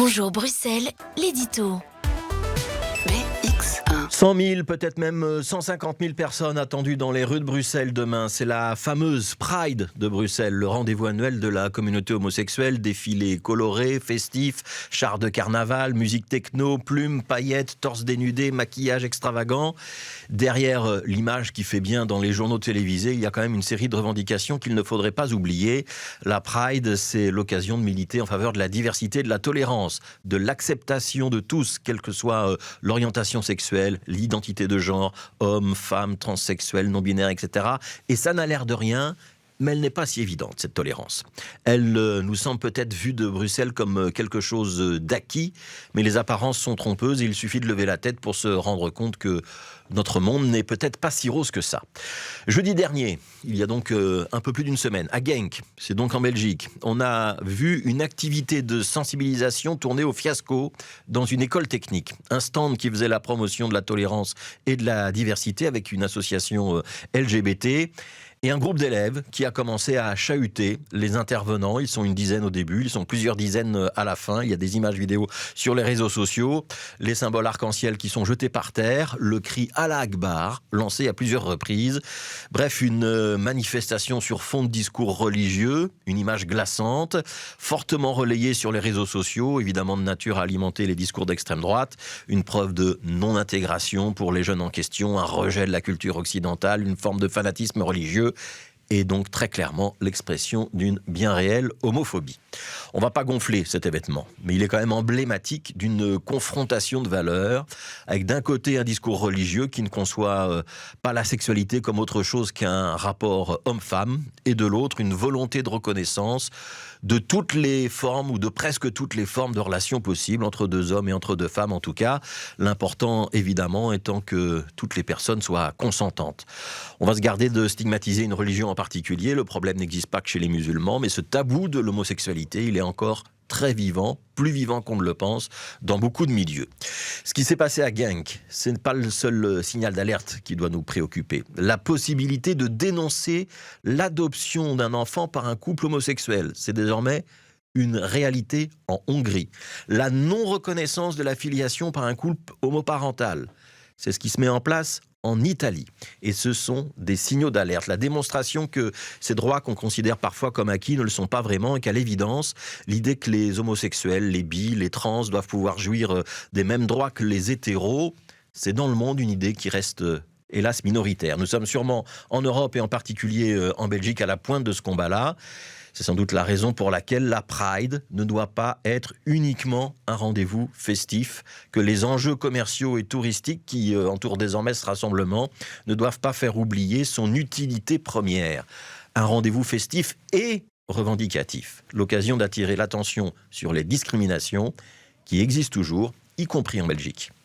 Bonjour Bruxelles, l'édito. BX1. 100 000, peut-être même 150 000 personnes attendues dans les rues de Bruxelles demain. C'est la fameuse Pride de Bruxelles, le rendez-vous annuel de la communauté homosexuelle. Défilés colorés, festifs, chars de carnaval, musique techno, plumes, paillettes, torse dénudé, maquillage extravagant. Derrière l'image qui fait bien dans les journaux télévisés, il y a quand même une série de revendications qu'il ne faudrait pas oublier. La Pride, c'est l'occasion de militer en faveur de la diversité, de la tolérance, de l'acceptation de tous, quelle que soit l'orientation sexuelle, l'identité de genre, homme, femme, transsexuel, non-binaire, etc. Et ça n'a l'air de rien, mais elle n'est pas si évidente, cette tolérance. Elle nous semble peut-être vue de Bruxelles comme quelque chose d'acquis, mais les apparences sont trompeuses et il suffit de lever la tête pour se rendre compte que notre monde n'est peut-être pas si rose que ça. Jeudi dernier, il y a donc un peu plus d'une semaine, à Genk, c'est donc en Belgique, on a vu une activité de sensibilisation tourner au fiasco dans une école technique. Un stand qui faisait la promotion de la tolérance et de la diversité avec une association LGBT. Et un groupe d'élèves qui a commencé à chahuter les intervenants. Ils sont une dizaine au début, ils sont plusieurs dizaines à la fin. Il y a des images vidéo sur les réseaux sociaux, les symboles arc-en-ciel qui sont jetés par terre, le cri Allah Akbar lancé à plusieurs reprises. Bref, une manifestation sur fond de discours religieux, une image glaçante, fortement relayée sur les réseaux sociaux, évidemment de nature à alimenter les discours d'extrême droite, une preuve de non-intégration pour les jeunes en question, un rejet de la culture occidentale, une forme de fanatisme religieux, et donc très clairement l'expression d'une bien réelle homophobie. On ne va pas gonfler cet événement, mais il est quand même emblématique d'une confrontation de valeurs, avec d'un côté un discours religieux qui ne conçoit pas la sexualité comme autre chose qu'un rapport homme-femme, et de l'autre une volonté de reconnaissance de toutes les formes, ou de presque toutes les formes de relations possibles entre deux hommes et entre deux femmes en tout cas, l'important évidemment étant que toutes les personnes soient consentantes. On va se garder de stigmatiser une religion en particulier, le problème n'existe pas que chez les musulmans, mais ce tabou de l'homosexualité, il est encore très vivant, plus vivant qu'on ne le pense, dans beaucoup de milieux. Ce qui s'est passé à Genk, ce n'est pas le seul signal d'alerte qui doit nous préoccuper. La possibilité de dénoncer l'adoption d'un enfant par un couple homosexuel, c'est désormais une réalité en Hongrie. La non-reconnaissance de la filiation par un couple homoparental, c'est ce qui se met en place en Italie. Et ce sont des signaux d'alerte. La démonstration que ces droits qu'on considère parfois comme acquis ne le sont pas vraiment et qu'à l'évidence, l'idée que les homosexuels, les bi, les trans doivent pouvoir jouir des mêmes droits que les hétéros, c'est dans le monde une idée qui reste hélas minoritaire. Nous sommes sûrement en Europe et en particulier en Belgique à la pointe de ce combat-là. C'est sans doute la raison pour laquelle la Pride ne doit pas être uniquement un rendez-vous festif, que les enjeux commerciaux et touristiques qui entourent désormais ce rassemblement ne doivent pas faire oublier son utilité première. Un rendez-vous festif et revendicatif, l'occasion d'attirer l'attention sur les discriminations qui existent toujours, y compris en Belgique.